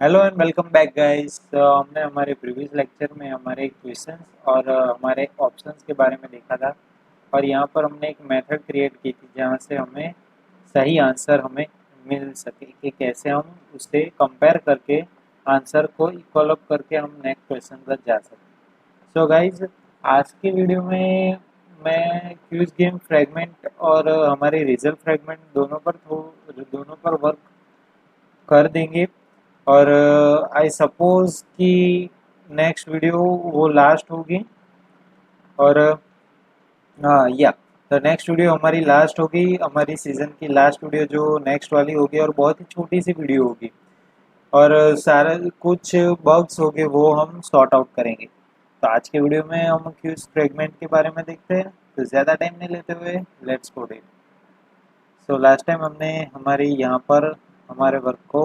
Hello and welcome back guys. हमने हमारे previous lecture में हमारे क्वेश्चंस और हमारे ऑप्शंस के बारे में देखा था। और यहाँ पर हमने एक मेथड क्रिएट की थी जहाँ से हमें सही आंसर हमें मिल सके कि कैसे हम उससे कंपेयर करके आंसर को इक्वल अप करके हम नेक्स्ट क्वेश्चन तक जा सकते। सो गाइस, आज के वीडियो में मैं क्विज गेम फ्रेगमेंट और हमारे रिजल्ट फ्रेगमेंट दोनों पर वर्क कर देंगे। और आई सपोज कि नेक्स्ट वीडियो वो लास्ट होगी। और हाँ या तो नेक्स्ट वीडियो हमारी लास्ट होगी, हमारी सीज़न की लास्ट वीडियो जो नेक्स्ट वाली होगी, और बहुत ही छोटी सी वीडियो होगी। और सारे कुछ बग्स होंगे वो हम सॉर्ट आउट करेंगे। तो आज के वीडियो में हम क्यूज फ्रेगमेंट के बारे में देखते हैं। तो ज़्यादा टाइम नहीं लेते हुए let's go day. So last time हमने हमारे यहाँ पर हमारे वर्क को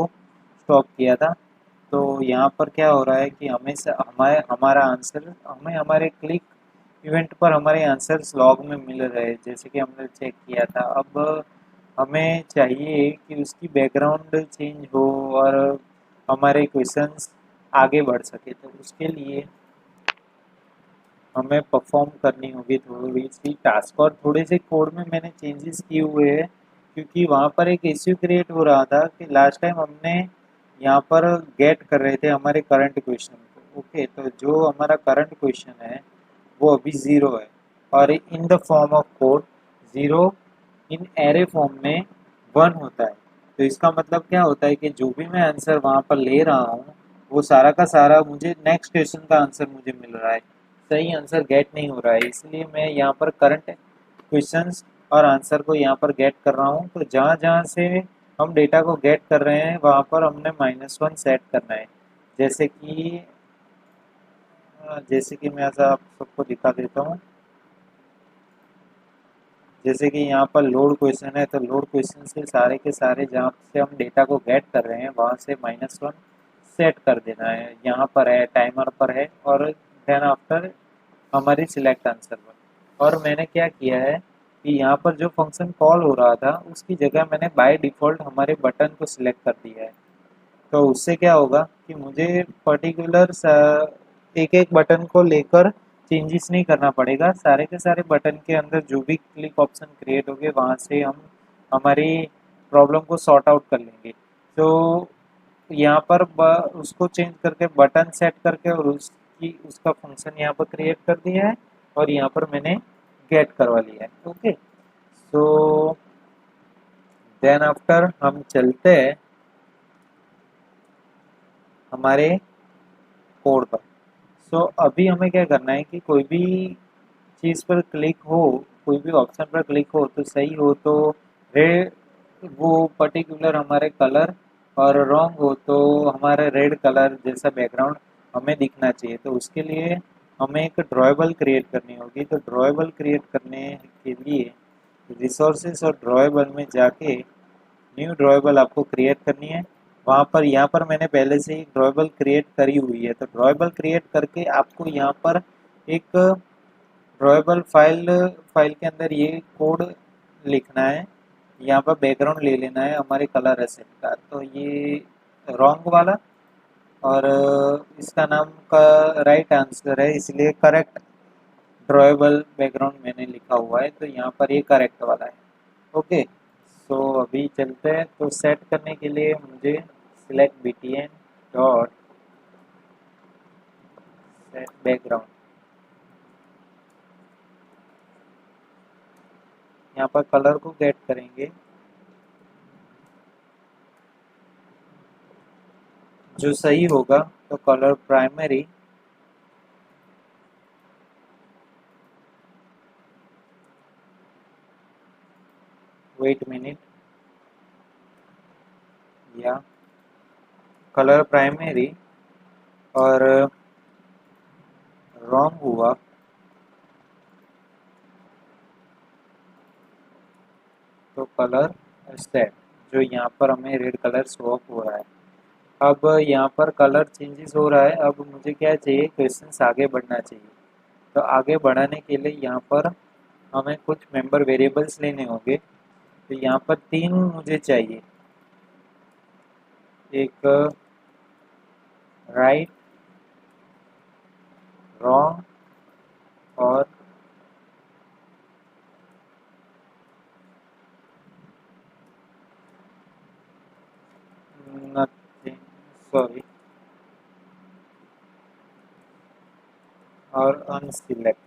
स्टॉप किया था। तो यहाँ पर क्या हो रहा है कि हमारा आंसर हमें हमारे क्लिक इवेंट पर हमारे आंसर्स लॉग में मिल रहे हैं, जैसे कि हमने चेक किया था। अब हमें चाहिए कि उसकी बैकग्राउंड चेंज हो और हमारे क्वेश्चंस आगे बढ़ सके। तो उसके लिए हमें परफॉर्म करनी होगी थोड़ी सी टास्क, और थोड़े से कोड में मैंने चेंजेस किए हुए हैं, क्योंकि वहाँ पर एक इश्यू क्रिएट हो रहा था कि लास्ट टाइम हमने यहाँ पर गेट कर रहे थे हमारे करंट क्वेश्चन को। ओके, तो जो हमारा करंट क्वेश्चन है वो अभी ज़ीरो है, और in the form of code zero in array form में वन होता है। तो इसका मतलब क्या होता है कि जो भी मैं आंसर वहाँ पर ले रहा हूँ वो सारा का सारा मुझे नेक्स्ट क्वेश्चन का आंसर मुझे मिल रहा है, सही आंसर गेट नहीं हो रहा है। इसलिए मैं यहाँ पर करंट क्वेश्चंस और आंसर को यहाँ पर गेट कर रहा हूँ। तो जहाँ जहाँ से हम डेटा को गेट कर रहे हैं वहाँ पर हमने -1 सेट करना है। जैसे कि मैं ऐसा आप सबको दिखा देता हूँ। जैसे कि यहाँ पर लोड क्वेश्चन है, तो लोड क्वेश्चन से सारे के सारे जहाँ से हम डेटा को गेट कर रहे हैं वहाँ से -1 सेट कर देना है। यहाँ पर है, टाइमर पर है, और देन आफ्टर हमारी सिलेक्ट आंसर पर। और मैंने क्या किया है कि यहाँ पर जो फंक्शन कॉल हो रहा था उसकी जगह मैंने बाय डिफ़ॉल्ट हमारे बटन को सिलेक्ट कर दिया है। तो उससे क्या होगा कि मुझे पर्टिकुलर एक एक बटन को लेकर चेंजेस नहीं करना पड़ेगा। सारे के सारे बटन के अंदर जो भी क्लिक ऑप्शन क्रिएट होंगे वहाँ से हम हमारी प्रॉब्लम को सॉर्ट आउट कर लेंगे। तो यहाँ पर उसको चेंज करके बटन सेट करके और उसका फंक्शन यहाँ पर क्रिएट कर दिया है, और यहाँ पर मैंने गेट करवा लिया है। ओके, सो देन आफ्टर हम चलते हैं हमारे कोड पर। सो अभी हमें क्या करना है कि कोई भी चीज़ पर क्लिक हो, कोई भी ऑप्शन पर क्लिक हो तो सही हो तो रेड, वो पर्टिकुलर हमारे कलर, और रॉन्ग हो तो हमारा रेड कलर जैसा बैकग्राउंड हमें दिखना चाहिए। तो उसके लिए हमें एक ड्रॉएबल क्रिएट करनी होगी। तो ड्रॉएबल क्रिएट करने के लिए रिसोर्सेज और ड्रॉएबल में जाके न्यू ड्रॉएबल आपको क्रिएट करनी है। वहाँ पर यहाँ पर मैंने पहले से ही ड्रॉएबल क्रिएट करी हुई है। तो ड्रॉएबल क्रिएट करके आपको यहाँ पर एक ड्रॉएबल फाइल के अंदर ये कोड लिखना है। यहाँ पर बैकग्राउंड ले लेना है हमारे कलर एसेट का, तो ये रॉन्ग वाला, और इसका नाम का राइट आंसर है, इसलिए करेक्ट ड्रॉएबल बैकग्राउंड मैंने लिखा हुआ है। तो यहाँ पर ये करेक्ट वाला है। ओके, सो अभी चलते हैं। तो सेट करने के लिए मुझे select btn dot set background, यहाँ पर कलर को गेट करेंगे जो सही होगा। तो कलर प्राइमरी, वेट मिनट, या कलर प्राइमरी और रॉन्ग हुआ तो कलर सेट, जो यहाँ पर हमें रेड कलर शो अप हो रहा है। अब यहाँ पर कलर चेंजेस हो रहा है। अब मुझे क्या चाहिए, क्वेश्चंस आगे बढ़ना चाहिए। तो आगे बढ़ाने के लिए यहाँ पर हमें कुछ मेंबर वेरिएबल्स लेने होंगे। तो यहाँ पर तीन मुझे चाहिए। एक राइट, रॉन्ग और नथिंग, सॉरी, और अनसिलेक्ट।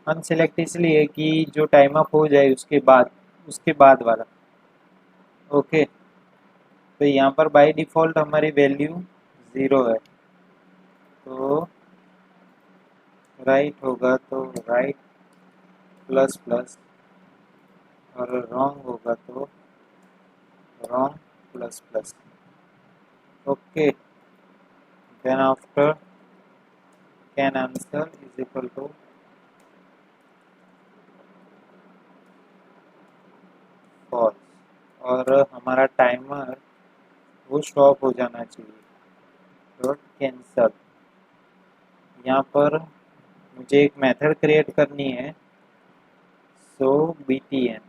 अनसिलेक्ट इसलिए कि जो टाइम अप हो जाए उसके बाद वाला। ओके, तो यहाँ पर बाय डिफ़ॉल्ट हमारी वैल्यू 0 है, तो राइट होगा तो राइट प्लस प्लस, और रॉन्ग होगा तो wrong plus plus. Okay, then after can answer is equal to false, और हमारा टाइमर वो स्टॉप हो जाना चाहिए। डॉट कैंसल, यहाँ पर मुझे एक मेथड क्रिएट करनी है, सो btn।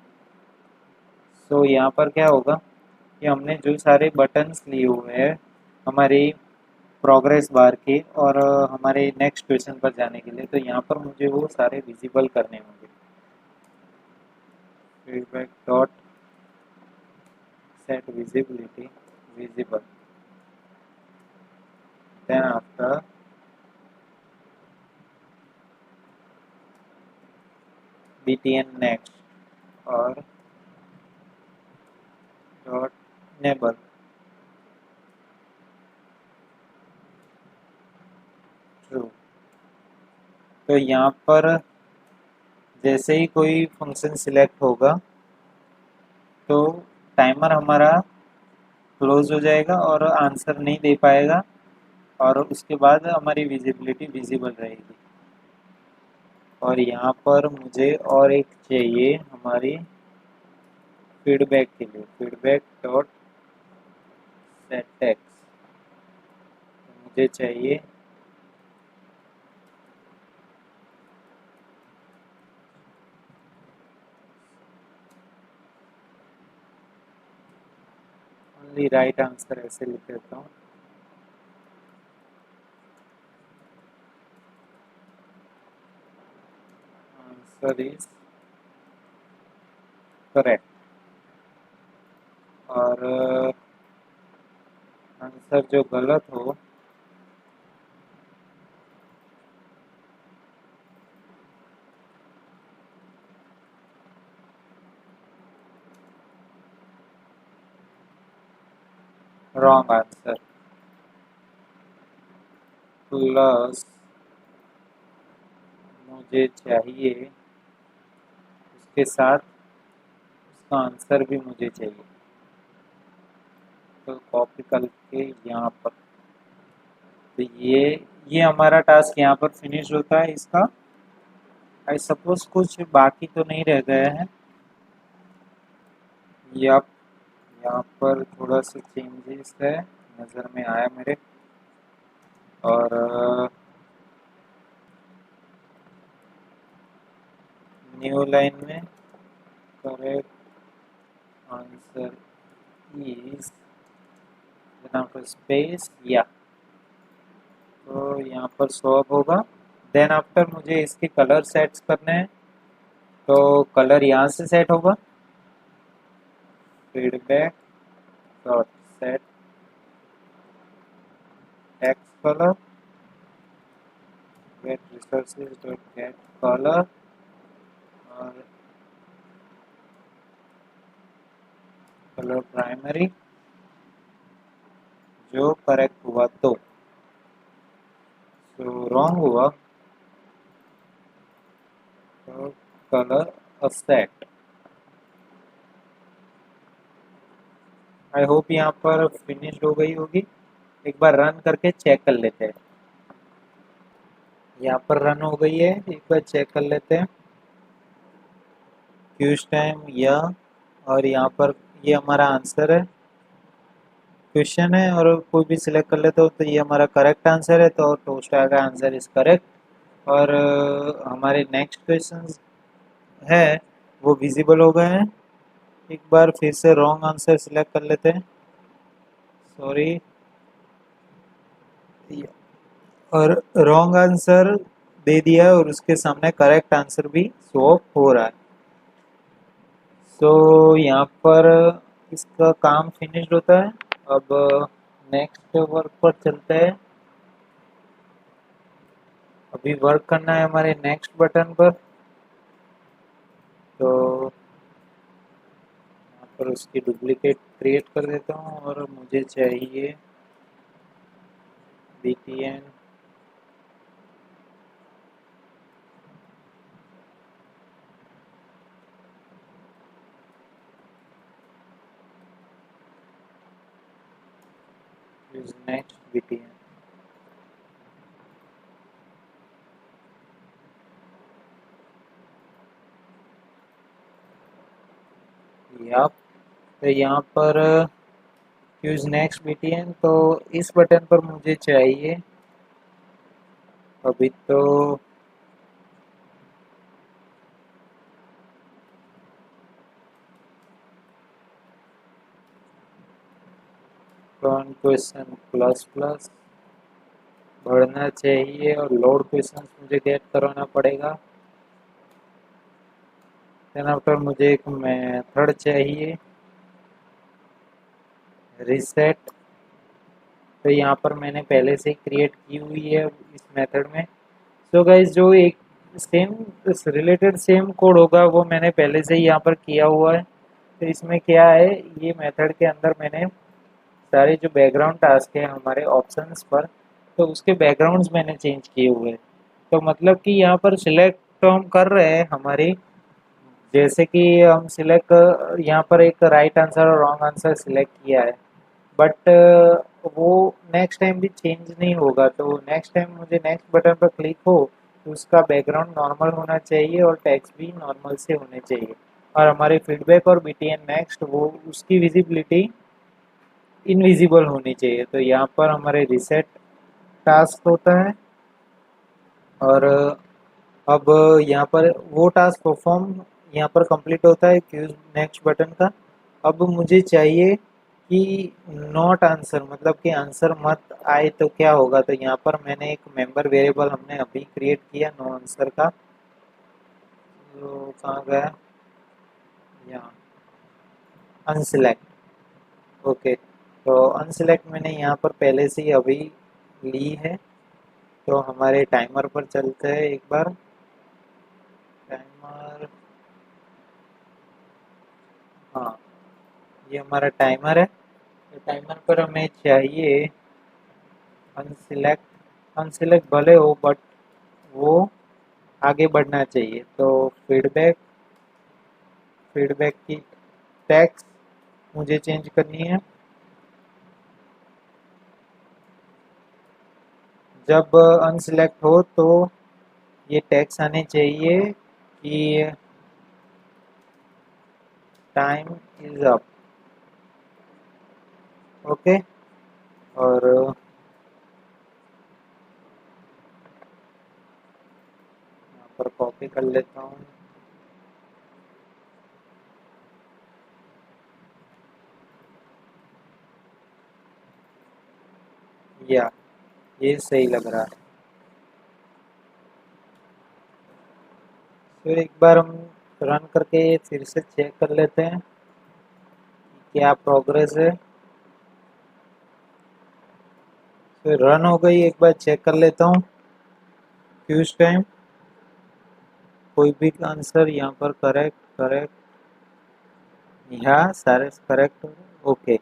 सो यहाँ पर क्या होगा कि हमने जो सारे बटन्स लिए हुए हैं हमारी प्रोग्रेस बार के और हमारे नेक्स्ट क्वेश्चन पर जाने के लिए, तो यहाँ पर मुझे वो सारे विजिबल करने होंगे। Feedback dot set visibility visible, then after btn next और डॉट नेबल। ट्रू, तो यहाँ पर जैसे ही कोई फंक्शन सिलेक्ट होगा तो टाइमर हमारा क्लोज हो जाएगा और आंसर नहीं दे पाएगा, और उसके बाद हमारी विजिबिलिटी विजिबल रहेगी। और यहाँ पर मुझे और एक चाहिए हमारी फीडबैक के लिए, फीडबैक डॉट सेट टेक्स्ट, मुझे चाहिए ओनली राइट आंसर, ऐसे लिख देता हूँ। आंसर इज करेक्ट, और आंसर जो गलत हो रॉन्ग आंसर, प्लस मुझे चाहिए उसके साथ उसका आंसर भी मुझे चाहिए, तो कॉपी करके यहाँ पर, तो ये हमारा टास्क यहाँ पर फिनिश होता है इसका। आई सपोज कुछ बाकी तो नहीं रह गया है। यप, यहाँ पर थोड़ा सा चेंजेस है, नज़र में आया मेरे, और न्यू लाइन में करेक्ट आंसर इज यहाँ पर स्पेस या, तो यहाँ पर सॉल्व होगा। देन आफ्टर मुझे इसके कलर सेट्स करने हैं, तो कलर यहाँ से सेट होगा, feedback dot set text colour, get resources dot get colour, और कलर प्राइमरी जो करेक्ट हुआ तो रॉन्ग हुआ तो कलर असेट। आई होप यहाँ पर फिनिश्ड हो गई होगी, एक बार रन करके चेक कर लेते हैं। यहाँ पर रन हो गई है, एक बार चेक कर लेते हैं। क्यूज टाइम या, और यहाँ पर ये हमारा आंसर है, क्वेश्चन है और कोई भी सिलेक्ट कर लेते हो तो ये हमारा करेक्ट आंसर है, तो टोस्टा का आंसर इज करेक्ट। और हमारे नेक्स्ट क्वेश्चन है वो विजिबल हो गए हैं। एक बार फिर से रॉन्ग आंसर सिलेक्ट कर लेते हैं, सॉरी, और रॉन्ग आंसर दे दिया है और उसके सामने करेक्ट आंसर भी शो अप हो रहा है। तो यहाँ पर इसका काम फिनिश्ड होता है। अब नेक्स्ट वर्क पर चलते हैं। अभी वर्क करना है हमारे नेक्स्ट बटन पर। तो यहाँ पर उसकी डुप्लीकेट क्रिएट कर देता हूँ और मुझे चाहिए btn use next btn। Yup, तो यहाँ पर यूज नेक्स्ट btn, तो इस बटन पर मुझे चाहिए अभी तो क्वेश्चन प्लस प्लस बढ़ना चाहिए और लोड क्वेश्चन मुझे गेट करवाना पड़ेगा। देन आफ्टर मुझे एक मेथड चाहिए रीसेट। तो यहाँ पर मैंने पहले से ही क्रिएट की हुई है इस मेथड में। तो गाइज जो एक सेम रिलेटेड सेम कोड होगा वो मैंने पहले से ही यहाँ पर किया हुआ है। तो इसमें क्या है, ये मेथड के अंदर मैंने सारे जो बैकग्राउंड टास्क है हमारे ऑप्शंस पर, तो उसके बैकग्राउंड्स मैंने चेंज किए हुए हैं। तो मतलब कि यहाँ पर सिलेक्ट हम कर रहे हैं हमारी, जैसे कि हम सिलेक्ट यहाँ पर एक राइट आंसर और रॉन्ग आंसर सिलेक्ट किया है, बट वो नेक्स्ट टाइम भी चेंज नहीं होगा। तो नेक्स्ट टाइम मुझे नेक्स्ट बटन पर क्लिक हो तो उसका बैकग्राउंड नॉर्मल होना चाहिए और टेक्स्ट भी नॉर्मल से होने चाहिए। और हमारे फीडबैक और बीटीएन नेक्स्ट वो उसकी विजिबिलिटी इनविजिबल होनी चाहिए। तो यहाँ पर हमारे रिसेट टास्क होता है और अब यहाँ पर वो टास्क परफॉर्म यहाँ पर कंप्लीट होता है क्यूज नेक्स्ट बटन का। अब मुझे चाहिए कि नॉट आंसर, मतलब कि आंसर मत आए तो क्या होगा। तो यहाँ पर मैंने एक मेंबर वेरिएबल हमने अभी क्रिएट किया नो आंसर का। तो कहाँ गया, यहाँ अनसिलेक्ट। ओके, तो अनसिलेक्ट मैंने यहाँ पर पहले से ही अभी ली है। तो हमारे टाइमर पर चलते हैं एक बार। टाइमर, हाँ ये हमारा टाइमर है। तो टाइमर पर हमें चाहिए अनसिलेक्ट। अनसिलेक्ट भले हो बट वो आगे बढ़ना चाहिए। तो फीडबैक, फीडबैक की टैक्स मुझे चेंज करनी है। जब अनसिलेक्ट हो तो ये टैक्स आने चाहिए कि टाइम इज अप। ओके, और यहाँ पर कॉपी कर लेता हूँ। या ये सही लग रहा है। फिर एक बार हम रन करके फिर से चेक कर लेते हैं कि क्या प्रोग्रेस है। फिर रन हो गई, एक बार चेक कर लेता हूँ क्यूज टाइम। कोई भी आंसर यहाँ पर करेक्ट करेक्ट, यहाँ सारे करेक्ट। ओके,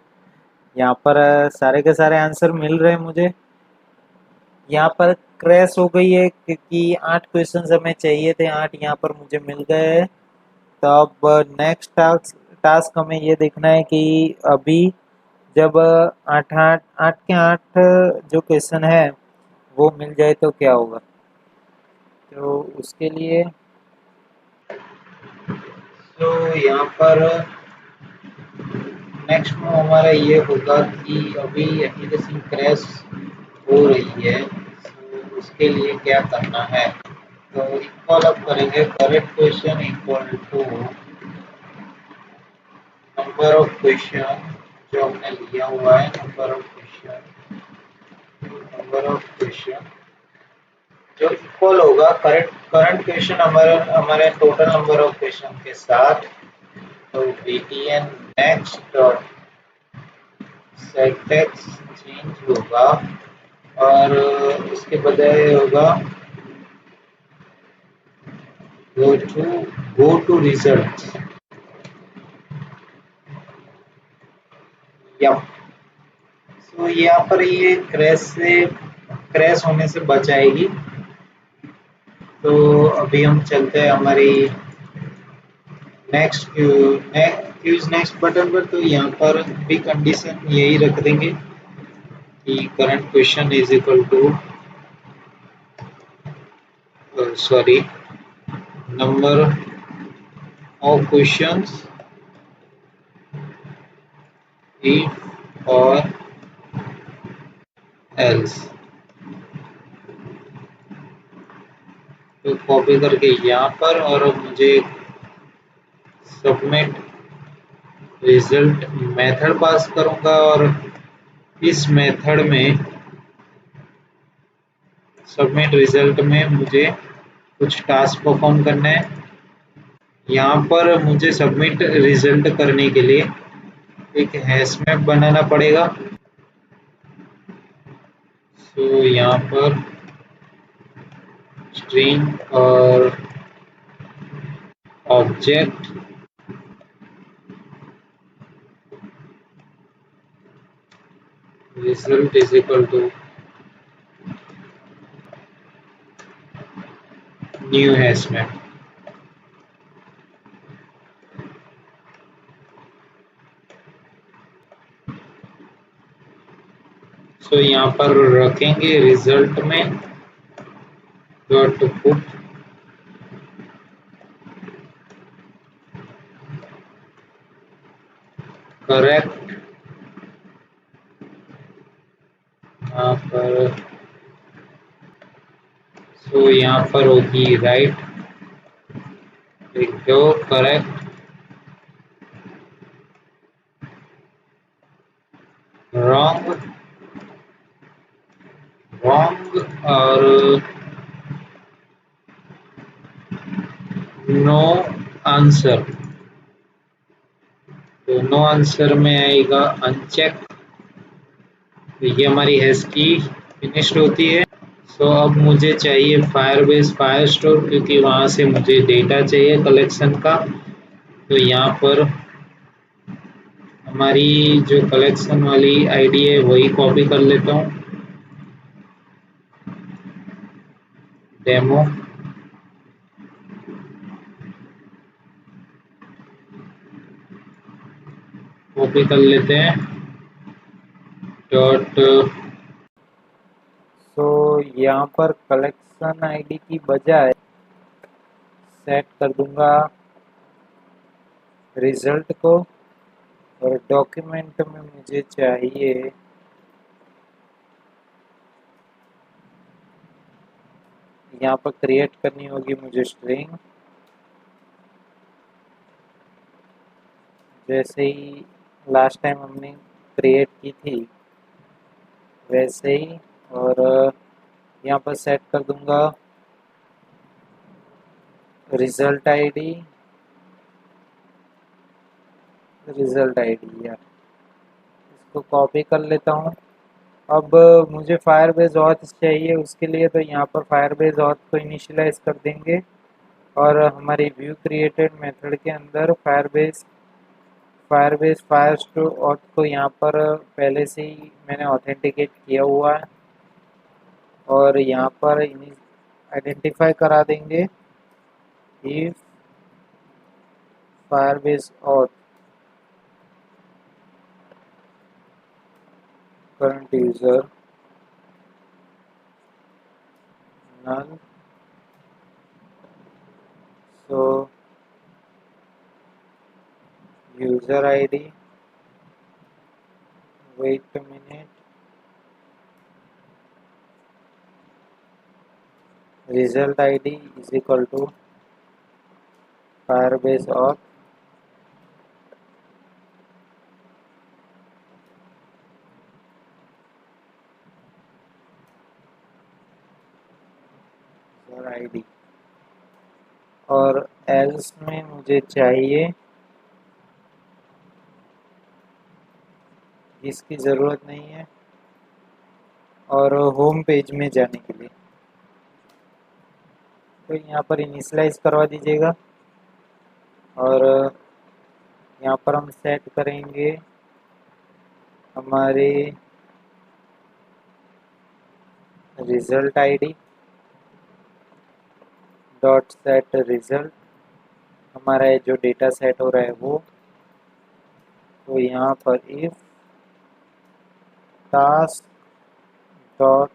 यहाँ पर सारे के सारे आंसर मिल रहे हैं मुझे। यहाँ पर क्रैश हो गई है क्योंकि 8 क्वेश्चन हमें चाहिए थे, 8 यहाँ पर मुझे मिल गए हैं। तो अब नेक्स्ट टास्क टास्क हमें ये देखना है कि अभी जब आठ आठ आठ के 8 जो क्वेश्चन है वो मिल जाए तो क्या होगा। तो उसके लिए तो यहाँ पर नेक्स्ट में हमारा ये होगा कि अभी एप्लीकेशन क्रैश हो रही है, तो उसके लिए क्या करना है। तो इक्वल अप करेंगे correct question equal to number of question जो हमने लिया हुआ है, number of question number of question जो इक्वल होगा करंट क्वेश्चन हमारे टोटल नंबर ऑफ क्वेश्चन के साथ। तो btn next dot set text change होगा और इसके बजाय होगा गो टू रिजल्ट। या तो यहाँ पर ये क्रैश होने से बच आएगी। तो अभी हम चलते हैं हमारी नेक्स्ट क्यूज नेक्स्ट बटन पर। तो यहाँ पर भी कंडीशन यही रख देंगे कि current question is equal to sorry number of questions if और एल्स। तो कॉपी करके यहाँ पर और मुझे सबमिट रिजल्ट मेथड पास करूंगा और इस मेथड में सबमिट रिजल्ट में मुझे कुछ टास्क परफॉर्म करना है। यहाँ पर मुझे सबमिट रिजल्ट करने के लिए एक हैश मैप बनाना पड़ेगा। तो यहाँ पर स्ट्रिंग और object result is equal to new hash map. तो यहाँ पर रखेंगे रिजल्ट में डॉट पुट करेक्ट। यहाँ पर तो यहाँ पर होगी राइट दो करेक्ट रॉन्ग रॉन्ग और नो आंसर। तो नो आंसर में आएगा अनचेक। तो ये हमारी हैश की फिनिश्ड होती है। तो अब मुझे चाहिए फायरबेस फायरस्टोर क्योंकि वहाँ से मुझे डेटा चाहिए कलेक्शन का। तो यहाँ पर हमारी जो कलेक्शन वाली आईडी है वही कॉपी कर लेता हूँ डेमो। कॉपी कर लेते हैं डॉट। तो यहाँ पर कलेक्शन आईडी की बजाय सेट कर दूंगा रिजल्ट को और डॉक्यूमेंट में मुझे चाहिए यहाँ पर क्रिएट करनी होगी मुझे स्ट्रिंग जैसे ही लास्ट टाइम हमने क्रिएट की थी वैसे ही। और यहाँ पर सेट कर दूंगा रिजल्ट आईडी यार इसको कॉपी कर लेता हूँ। अब मुझे फायरबेस ऑथ चाहिए उसके लिए। तो यहाँ पर फायरबेस ऑथ को इनिशियलाइज कर देंगे और हमारी व्यू क्रिएटेड मेथड के अंदर फायरबेस फायरस्टोर ऑथ को यहाँ पर पहले से ही मैंने ऑथेंटिकेट किया हुआ है और यहाँ पर आइडेंटिफाई करा देंगे if Firebase auth current user null। so user id wait a minute result id is equal to firebase auth और आईडी, और एल्स में मुझे चाहिए, इसकी ज़रूरत नहीं है, और होम पेज में जाने के लिए तो यहाँ पर इनिशलाइज करवा दीजिएगा। और यहाँ पर हम सेट करेंगे हमारे result ID dot set result, हमारा जो डेटा सेट हो रहा है वो। तो यहाँ पर if task dot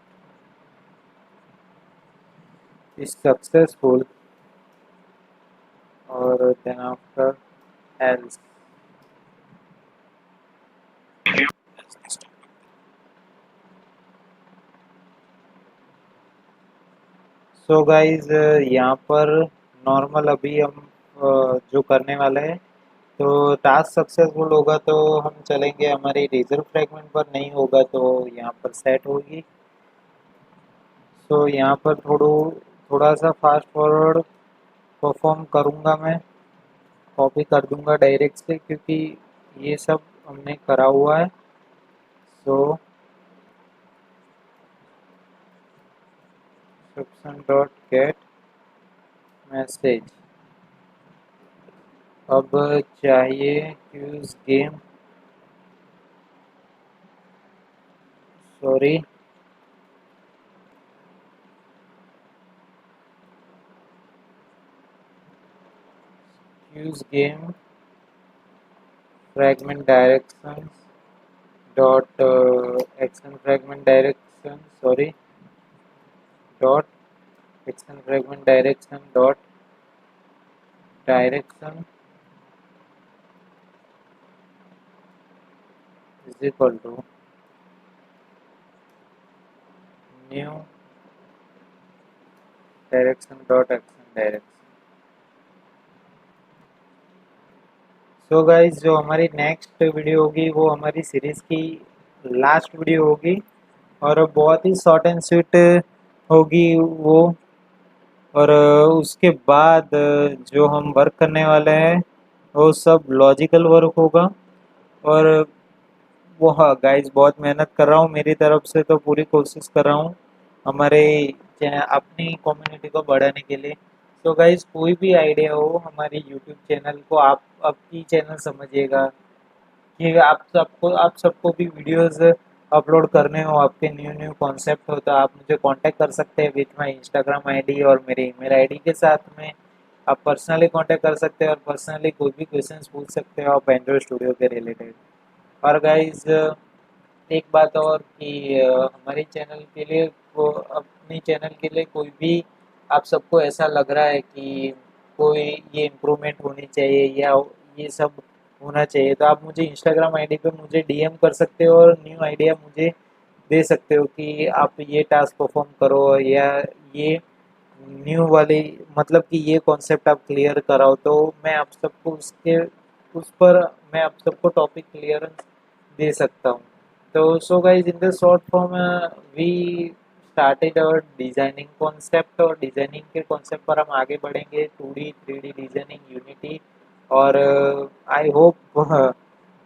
is successful और then after else. So guys यहाँ पर नॉर्मल अभी हम जो करने वाले हैं, तो टास्क सक्सेसफुल होगा तो हम चलेंगे, हमारी रिजल्ट फ्रेगमेंट पर नहीं होगा तो यहाँ पर सेट होगी। सो यहाँ पर थोड़ा सा फास्ट फॉरवर्ड परफॉर्म करूँगा, मैं कॉपी कर दूँगा डायरेक्ट से क्योंकि ये सब हमने करा हुआ है। So subscription dot get message, अब चाहिए quiz game, sorry quiz game fragment direction dot action fragment direction, sorry dot action fragment direction dot direction is equal to new direction dot action direction. So guys जो हमारी next video होगी वो हमारी series की last video होगी और बहुत ही short and sweet होगी वो। और उसके बाद जो हम वर्क करने वाले हैं वो सब लॉजिकल वर्क होगा। और वो हाँ गाइज बहुत मेहनत कर रहा हूँ, मेरी तरफ से तो पूरी कोशिश कर रहा हूँ हमारे अपनी कम्युनिटी को बढ़ाने के लिए। तो गाइज कोई भी आइडिया हो हमारे यूट्यूब चैनल को आप अपनी चैनल समझिएगा कि आप सबको भी वीडियोस अपलोड करने हो, आपके न्यू न्यू कॉन्सेप्ट हो तो आप मुझे कांटेक्ट कर सकते हैं विथ माय इंस्टाग्राम आईडी और मेरे ईमेल आईडी के साथ में। आप पर्सनली कांटेक्ट कर सकते हैं और पर्सनली कोई भी क्वेश्चंस पूछ सकते हो आप एंड्रॉइड स्टूडियो के रिलेटेड। और गाइज एक बात और कि हमारे चैनल के लिए वो अपनी चैनल के लिए कोई भी आप सबको ऐसा लग रहा है कि कोई ये इम्प्रूवमेंट होनी चाहिए या ये सब होना चाहिए तो आप मुझे इंस्टाग्राम आईडी पे मुझे डीएम कर सकते हो और न्यू आइडिया मुझे दे सकते हो कि आप ये टास्क परफॉर्म करो या ये न्यू वाली मतलब कि ये कॉन्सेप्ट आप क्लियर कराओ तो मैं आप सबको उसके उस पर मैं आप सबको टॉपिक क्लियरेंस दे सकता हूँ। तो so guys in the short form we started और डिजाइनिंग कॉन्सेप्ट और डिजाइनिंग के कॉन्सेप्ट पर हम आगे बढ़ेंगे 2D 3D डिजाइनिंग यूनिटी। और आई होप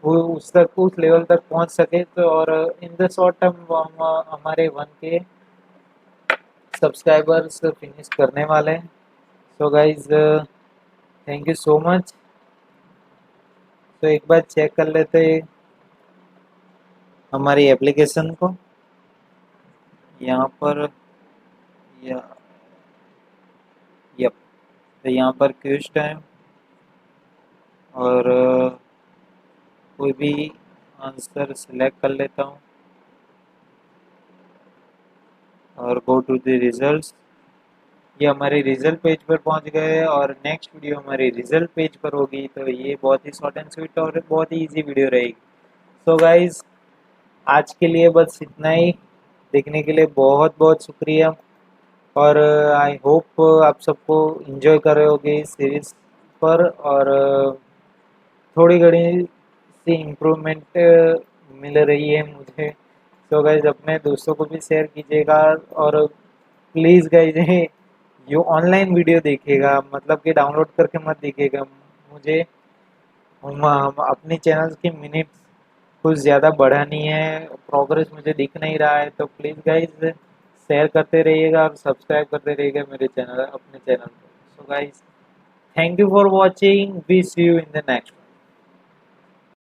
वो उस तक उस लेवल तक पहुंच सके तो। और इन द शॉर्ट टर्म हम हमारे 1K सब्सक्राइबर्स फिनिश करने वाले हैं। सो guys thank you so much. तो एक बार चेक कर लेते हैं हमारी एप्लीकेशन को, यहाँ पर या यप, तो यहाँ पर क्विज टाइम और कोई भी आंसर सिलेक्ट कर लेता हूँ और गो टू द रिजल्ट्स। ये हमारे रिजल्ट पेज पर पहुंच गए और नेक्स्ट वीडियो हमारी रिजल्ट पेज पर होगी। तो ये बहुत ही शॉर्ट एंड स्वीट और बहुत ही इजी वीडियो रहेगी। सो गाइज आज के लिए बस इतना ही, देखने के लिए बहुत बहुत शुक्रिया। और आई होप आप सबको इन्जॉय कर रहे होगे इस सीरीज पर और थोड़ी घड़ी सी इम्प्रूवमेंट मिल रही है मुझे। तो गाइज अपने दोस्तों को भी शेयर कीजिएगा और प्लीज़ गाइज जो ऑनलाइन वीडियो देखेगा, मतलब कि डाउनलोड करके मत देखेगा। मुझे हम अपने चैनल की मिनट्स कुछ ज़्यादा बढ़ानी है, प्रोग्रेस मुझे दिख नहीं रहा है, तो प्लीज़ गाइज शेयर करते रहिएगा और सब्सक्राइब करते रहिएगा मेरे चैनल, अपने चैनल को। So guys, thank you for watching, we see you in the next.